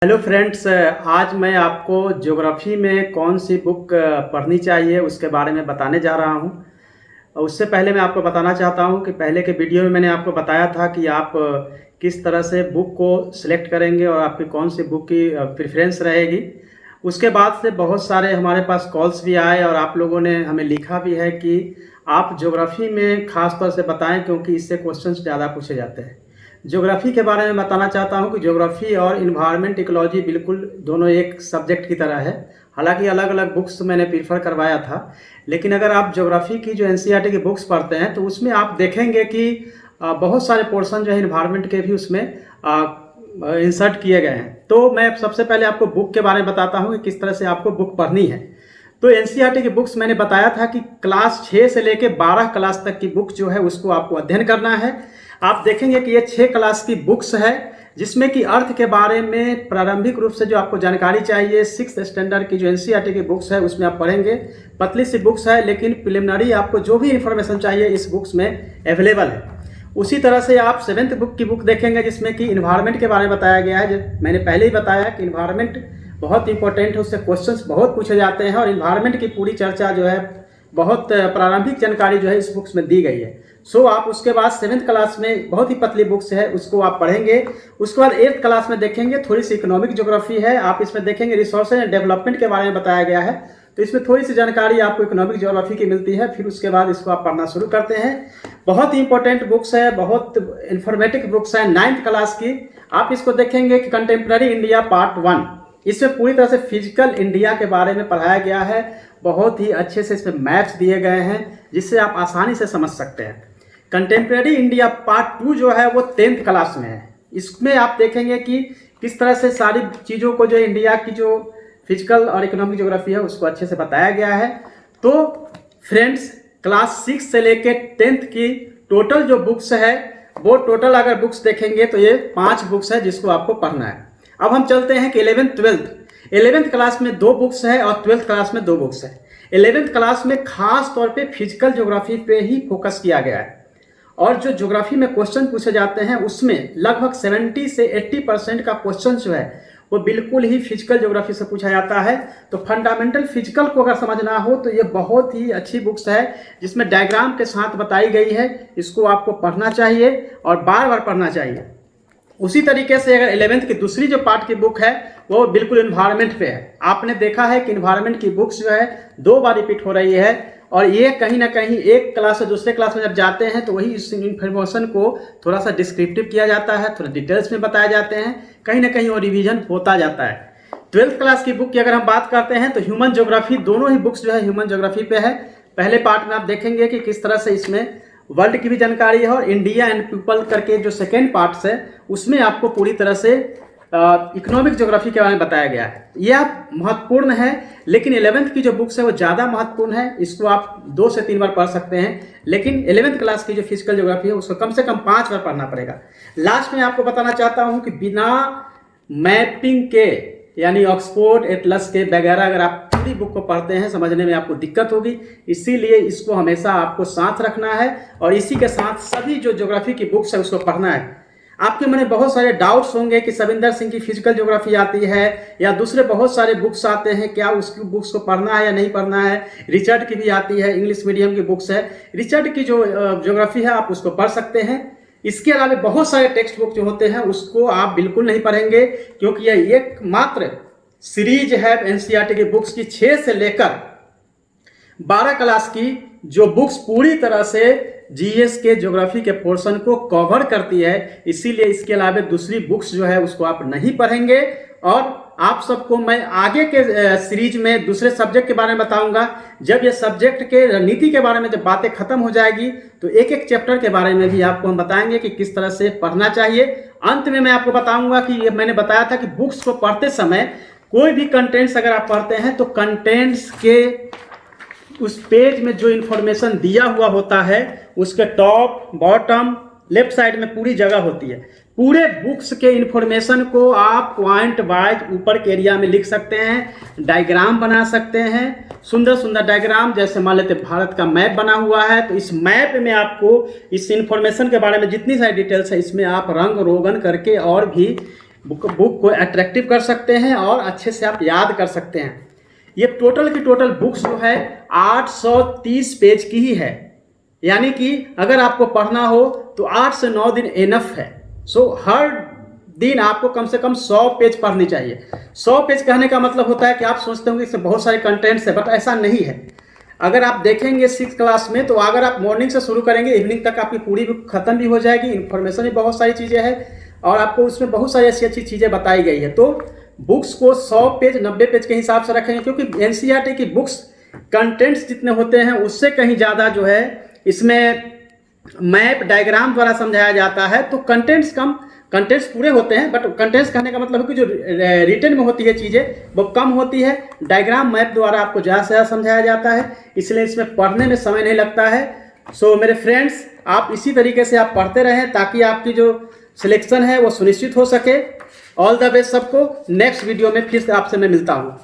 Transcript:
Hello friends, आज मैं आपको ज्योग्राफी में कौन सी बुक पढ़नी चाहिए उसके बारे में बताने जा रहा हूं। उससे पहले मैं आपको बताना चाहता हूं कि पहले के वीडियो में मैंने आपको बताया था कि आप किस तरह से बुक को सिलेक्ट करेंगे और आपकी कौन सी बुक की प्रेफरेंस रहेगी। उसके बाद से बहुत सारे हमारे पास कॉल्स भी आए और आप लोगों ने हमें लिखा भी है कि आप ज्योग्राफी में ख़ास तौर से बताएं, क्योंकि इससे क्वेश्चंस ज़्यादा पूछे जाते हैं। ज्योग्राफी के बारे में बताना चाहता हूं कि ज्योग्राफी और इन्वायरमेंट इकोलॉजी बिल्कुल दोनों एक सब्जेक्ट की तरह है। हालांकि अलग अलग बुक्स मैंने प्रीफर करवाया था, लेकिन अगर आप ज्योग्राफी की जो एनसीईआरटी की बुक्स पढ़ते हैं तो उसमें आप देखेंगे कि बहुत सारे पोर्शन जो है इन्वायरमेंट के भी उसमें इंसर्ट किए गए हैं। तो मैं सबसे पहले आपको बुक के बारे में बताता हूँ कि किस तरह से आपको बुक पढ़नी है। तो एनसीईआरटी की बुक्स मैंने बताया था कि क्लास 6 से लेकर 12 क्लास तक की बुक जो है उसको आपको अध्ययन करना है। आप देखेंगे कि ये 6 क्लास की बुक्स है, जिसमें कि अर्थ के बारे में प्रारंभिक रूप से जो आपको जानकारी चाहिए 6th स्टैंडर्ड की जो एनसीईआरटी की बुक्स है उसमें आप पढ़ेंगे। पतली सी बुक्स है, लेकिन प्रिलिमिनरी आपको जो भी इंफॉर्मेशन चाहिए इस बुक्स में अवेलेबल है। उसी तरह से आप 7th बुक की बुक देखेंगे, जिसमें कि इन्वायरमेंट के बारे में बताया गया है। मैंने पहले ही बताया कि इन्वायरमेंट बहुत इंपॉर्टेंट है, उससे क्वेश्चंस बहुत पूछे जाते हैं और इन्वायरमेंट की पूरी चर्चा जो है बहुत प्रारंभिक जानकारी जो है इस बुक्स में दी गई है। सो आप उसके बाद 7th क्लास में बहुत ही पतली बुक्स है उसको आप पढ़ेंगे। उसके बाद 8th क्लास में देखेंगे थोड़ी सी इकोनॉमिक ज्योग्राफी है, आप इसमें देखेंगे रिसोर्सेज एंड डेवलपमेंट के बारे में बताया गया है, तो इसमें थोड़ी सी जानकारी आपको इकोनॉमिक ज्योग्राफी की मिलती है। फिर उसके बाद इसको आप पढ़ना शुरू करते हैं। बहुत ही इंपॉर्टेंट बुक्स है, बहुत इंफॉर्मेटिव बुक्स है 9th क्लास की। आप इसको देखेंगे कि कंटेम्प्रेरी इंडिया पार्ट 1, इसमें पूरी तरह से फिजिकल इंडिया के बारे में पढ़ाया गया है। बहुत ही अच्छे से इसमें मैप्स दिए गए हैं जिससे आप आसानी से समझ सकते हैं। कंटेम्प्रेरी इंडिया पार्ट 2 जो है वो 10th क्लास में है। इसमें आप देखेंगे कि किस तरह से सारी चीज़ों को जो इंडिया की जो फिजिकल और इकोनॉमिक ज्योग्राफी है उसको अच्छे से बताया गया है। तो फ्रेंड्स, क्लास 6 से लेके 10th की टोटल जो बुक्स है वो टोटल अगर बुक्स देखेंगे तो ये 5 बुक्स है जिसको आपको पढ़ना है। अब हम चलते हैं कि 11th 12th 11th क्लास में 2 बुक्स है और 12th क्लास में 2 बुक्स है। 11th क्लास में खास तौर पे फिजिकल ज्योग्राफी पे ही फोकस किया गया है और जो ज्योग्राफी में क्वेश्चन पूछे जाते हैं उसमें लगभग 70 से 80% का क्वेश्चन जो है वो बिल्कुल ही फिजिकल ज्योग्राफी से पूछा जाता है। तो फंडामेंटल फिजिकल को अगर समझना हो तो ये बहुत ही अच्छी बुक्स है जिसमें डायग्राम के साथ बताई गई है। इसको आपको पढ़ना चाहिए और बार बार पढ़ना चाहिए। उसी तरीके से अगर 11th की दूसरी जो पार्ट की बुक है वो बिल्कुल इन्वायरमेंट पे है। आपने देखा है कि इन्वायरमेंट की बुक्स जो है 2 बार रिपीट हो रही है और ये कहीं ना कहीं एक क्लास से दूसरे क्लास में जब जाते हैं तो वही इस इन्फॉर्मेशन को थोड़ा सा डिस्क्रिप्टिव किया जाता है, थोड़ा डिटेल्स में बताए जाते हैं, कहीं ना कहीं वो रिवीजन होता जाता है। 12th क्लास की बुक की अगर हम बात करते हैं तो ह्यूमन ज्योग्राफी, दोनों ही बुक्स जो है ह्यूमन ज्योग्राफी पे है। पहले पार्ट में आप देखेंगे कि किस तरह से इसमें वर्ल्ड की भी जानकारी है और इंडिया एंड पीपल करके जो सेकेंड पार्ट्स है उसमें आपको पूरी तरह से इकोनॉमिक ज्योग्राफी के बारे में बताया गया है। यह महत्वपूर्ण है, लेकिन 11th की जो बुक्स है वो ज़्यादा महत्वपूर्ण है। इसको आप 2 से 3 बार पढ़ सकते हैं, लेकिन 11th क्लास की जो फिजिकल ज्योग्राफी है उसको कम से कम 5 बार पढ़ना पड़ेगा। लास्ट में आपको बताना चाहता हूँ कि बिना मैपिंग के यानी ऑक्सफोर्ड एटलस के वगैरह अगर आप पूरी बुक को पढ़ते हैं समझने में आपको दिक्कत होगी, इसीलिए इसको हमेशा आपको साथ रखना है और इसी के साथ सभी जो ज्योग्राफी की बुक्स है उसको पढ़ना है। आपके मन में बहुत सारे डाउट्स होंगे कि सविंदर सिंह की फिजिकल ज्योग्राफी आती है या दूसरे बहुत सारे बुक्स आते हैं, क्या उसकी बुक्स को पढ़ना है या नहीं पढ़ना है। रिचर्ड की भी आती है, इंग्लिश मीडियम की बुक्स है। रिचर्ड की जो ज्योग्राफी है आप उसको पढ़ सकते हैं। इसके अलावा बहुत सारे टेक्स्ट बुक जो होते हैं उसको आप बिल्कुल नहीं पढ़ेंगे, क्योंकि यह एकमात्र सीरीज है एनसीईआरटी की बुक्स की 6 से लेकर 12 क्लास की जो बुक्स पूरी तरह से जीएस के ज्योग्राफी के पोर्शन को कवर करती है। इसीलिए इसके अलावा दूसरी बुक्स जो है उसको आप नहीं पढ़ेंगे। और आप सबको मैं आगे के सीरीज में दूसरे सब्जेक्ट के बारे में बताऊंगा। जब ये सब्जेक्ट के रणनीति के बारे में जब बातें खत्म हो जाएगी तो एक एक चैप्टर के बारे में भी आपको हम बताएंगे कि किस तरह से पढ़ना चाहिए। अंत में मैं आपको बताऊंगा कि ये मैंने बताया था कि बुक्स को पढ़ते समय कोई भी कंटेंट्स अगर आप पढ़ते हैं तो कंटेंट्स के उस पेज में जो इन्फॉर्मेशन दिया हुआ होता है उसके टॉप बॉटम लेफ्ट साइड में पूरी जगह होती है। पूरे बुक्स के इन्फॉर्मेशन को आप पॉइंट वाइज ऊपर के एरिया में लिख सकते हैं, डायग्राम बना सकते हैं, सुंदर सुंदर डायग्राम। जैसे मान लेते भारत का मैप बना हुआ है तो इस मैप में आपको इस इन्फॉर्मेशन के बारे में जितनी सारी डिटेल्स है इसमें आप रंग रोगन करके और भी बुक को अट्रैक्टिव कर सकते हैं और अच्छे से आप याद कर सकते हैं। ये टोटल की टोटल बुक्स जो है 830 पेज की ही है, यानी कि अगर आपको पढ़ना हो तो 8 से 9 दिन इनफ है। सो हर दिन आपको कम से कम 100 पेज पढ़नी चाहिए। 100 पेज कहने का मतलब होता है कि आप सोचते होंगे इसमें बहुत सारे कंटेंट्स है, बट ऐसा नहीं है। अगर आप देखेंगे 6th क्लास में, तो अगर आप मॉर्निंग से शुरू करेंगे इवनिंग तक आपकी पूरी बुक खत्म भी हो जाएगी। इन्फॉर्मेशन भी बहुत सारी चीज़ें हैं और आपको उसमें बहुत सारी अच्छी अच्छी चीज़ें बताई गई है। तो बुक्स को 100 पेज 90 पेज के हिसाब से रखेंगे, क्योंकि एनसीईआरटी की बुक्स कंटेंट्स जितने होते हैं उससे कहीं ज़्यादा जो है इसमें मैप डायग्राम द्वारा समझाया जाता है। तो कंटेंट्स कम, कंटेंट्स पूरे होते हैं, बट कंटेंट्स कहने का मतलब है कि जो रिटन में होती है चीज़ें वो कम होती है। डायग्राम मैप द्वारा आपको ज़्यादा से ज़्यादा समझाया जाता है, इसलिए इसमें पढ़ने में समय नहीं लगता है। सो मेरे फ्रेंड्स, आप इसी तरीके से आप पढ़ते रहें ताकि आपकी जो सिलेक्शन है वो सुनिश्चित हो सके। ऑल द बेस्ट सबको। नेक्स्ट वीडियो में फिर से आपसे मैं मिलता हूँ।